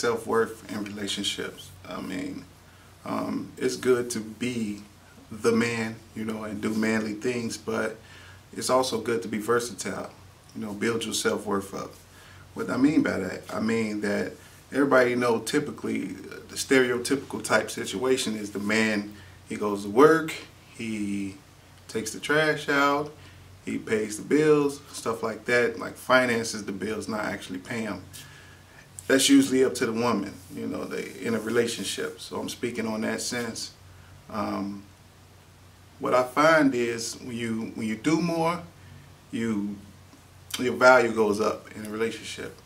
self-worth in relationships. I mean, it's good to be the man, you know, and do manly things, but it's also good to be versatile, you know, build your self-worth up. What I mean by that, I mean that everybody know typically the stereotypical type situation is the man, he goes to work, he takes the trash out, he pays the bills, stuff like that, like finances the bills, not actually pay them. That's usually up to the woman, you know, they in a relationship. So I'm speaking on that sense. What I find is when you do more, your value goes up in a relationship.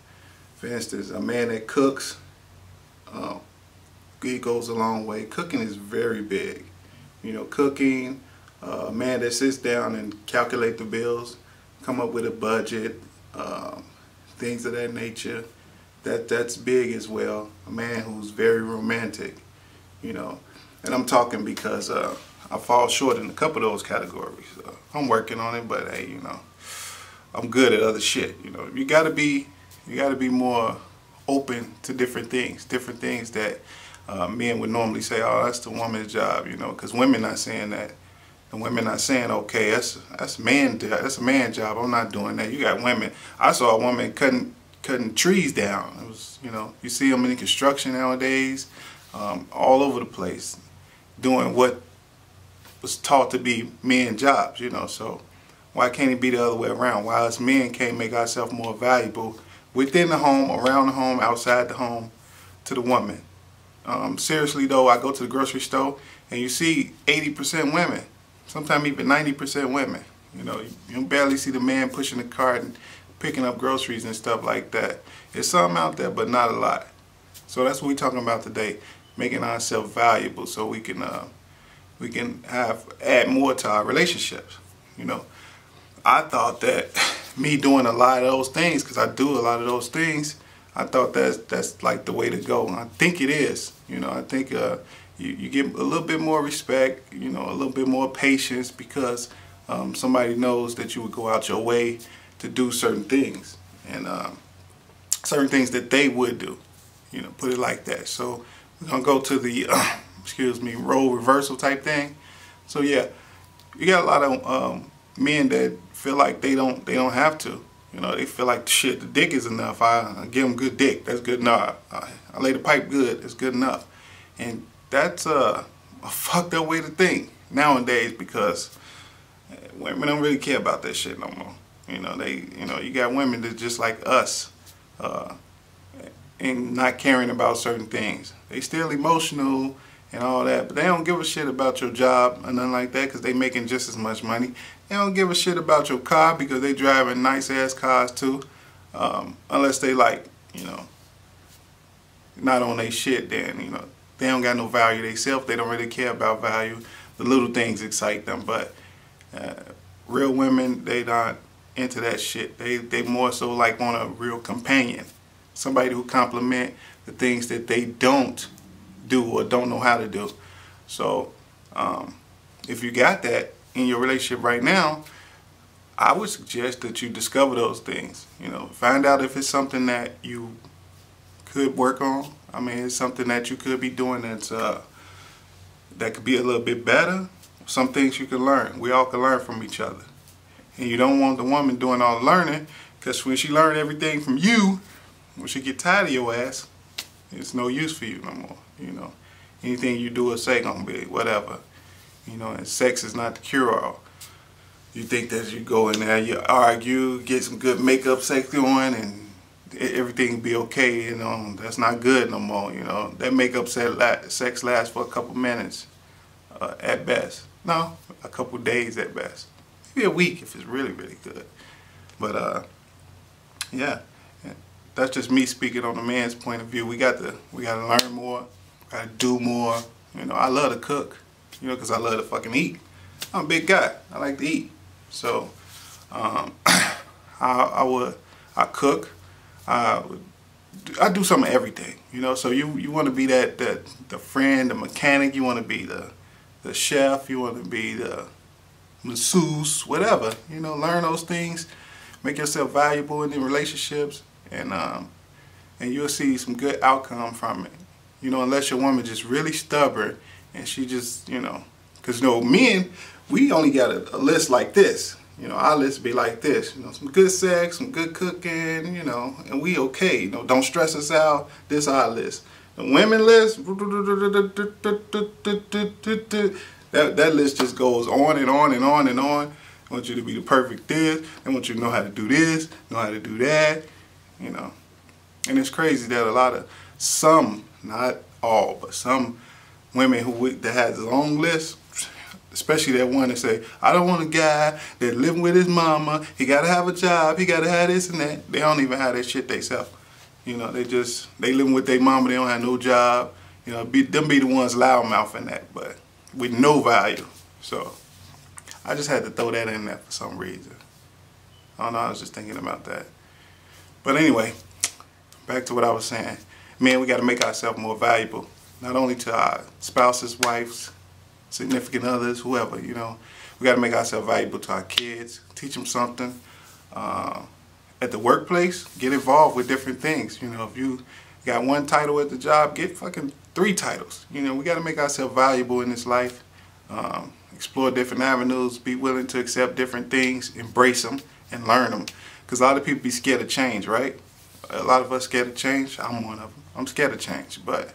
For instance, a man that cooks, it goes a long way. Cooking is very big. You know, cooking, a man that sits down and calculate the bills, come up with a budget, things of that nature, that's big as well. A man who's very romantic, you know. And I'm talking because I fall short in a couple of those categories. I'm working on it, but hey, you know, I'm good at other shit. You know, you gotta be more open to different things that men would normally say, oh, that's the woman's job, you know, because women not saying that. And women not saying, okay, that's a man's job. I'm not doing that. You got women. I saw a woman cutting trees down. It was, you know, you see them in construction nowadays, all over the place, doing what was taught to be men's jobs, you know. So why can't it be the other way around? Why us men can't make ourselves more valuable within the home, around the home, outside the home, to the woman? Seriously though, I go to the grocery store and you see 80% women, sometimes even 90% women. You know, you barely see the man pushing the cart and picking up groceries and stuff like that. There's some out there, but not a lot. So that's what we're talking about today, making ourselves valuable so we can add more to our relationships. You know, I thought that me doing a lot of those things, because I do a lot of those things, I thought that's like the way to go. And I think it is. You know, I think you get a little bit more respect, you know, a little bit more patience, because somebody knows that you would go out your way to do certain things, and certain things that they would do, you know, put it like that. So we're gonna go to the excuse me, role reversal type thing. So yeah, you got a lot of men that feel like they don't have to. You know, they feel like shit, the dick is enough. I give them good dick, that's good enough. I lay the pipe good, that's good enough. And that's a fucked up way to think nowadays, because women don't really care about that shit no more. You know, you got women that just like us, and not caring about certain things. They still emotional and all that, but they don't give a shit about your job or nothing like that, because they making just as much money. They don't give a shit about your car, because they driving nice ass cars too, unless they like, you know, not on their shit. Then, you know, they don't got no value themselves. They don't really care about value. The little things excite them, but real women, they not into that shit. They more so like want a real companion, somebody who compliment the things that they don't do or don't know how to do. So if you got that in your relationship right now, I would suggest that you discover those things. You know, find out if it's something that you could work on. I mean, it's something that you could be doing that's that could be a little bit better. Some things you can learn. We all can learn from each other. And you don't want the woman doing all the learning, because when she learn everything from you, when she get tired of your ass, it's no use for you no more. You know, anything you do or say gonna be whatever. You know, and sex is not the cure-all. You think that you go in there, you argue, get some good makeup sex going, and everything be okay. You know, that's not good no more. You know, that makeup sex lasts for a couple minutes at best. No, a couple days at best. Maybe a week if it's really, really good. But yeah, that's just me speaking on the man's point of view. We got to learn more, gotta do more. You know, I love to cook, you know, because I love to fucking eat. I'm a big guy. I like to eat. So I cook. I do some of everything, you know. So you want to be the friend, the mechanic. You want to be the chef. You want to be the masseuse, whatever. You know, learn those things. Make yourself valuable in the relationships, and and you'll see some good outcome from it. You know, unless your woman just really stubborn and she just, you know, because, you know, men, we only got a list like this. You know, our list be like this. You know, some good sex, some good cooking, you know, and we okay. You know, don't stress us out. This our list. The women list, that list just goes on and on and on and on. I want you to be the perfect this. I want you to know how to do this, know how to do that, you know. And it's crazy that some, not all, but some women that has a long list, especially that one that say, I don't want a guy that living with his mama, he gotta have a job, he gotta have this and that. They don't even have that shit themselves. You know, they living with their mama, they don't have no job. You know, them be the ones loudmouthing that, but with no value. So I just had to throw that in there for some reason. I don't know, I was just thinking about that. But anyway, back to what I was saying. Man, we gotta make ourselves more valuable. Not only to our spouses, wives, significant others, whoever, you know. We gotta make ourselves valuable to our kids, teach them something. At the workplace, get involved with different things. You know, if you got one title at the job, get fucking 3 titles. You know, we got to make ourselves valuable in this life. Explore different avenues, be willing to accept different things, embrace them, and learn them. Because a lot of people be scared of change, right? A lot of us scared of change. I'm one of them. I'm scared of change, but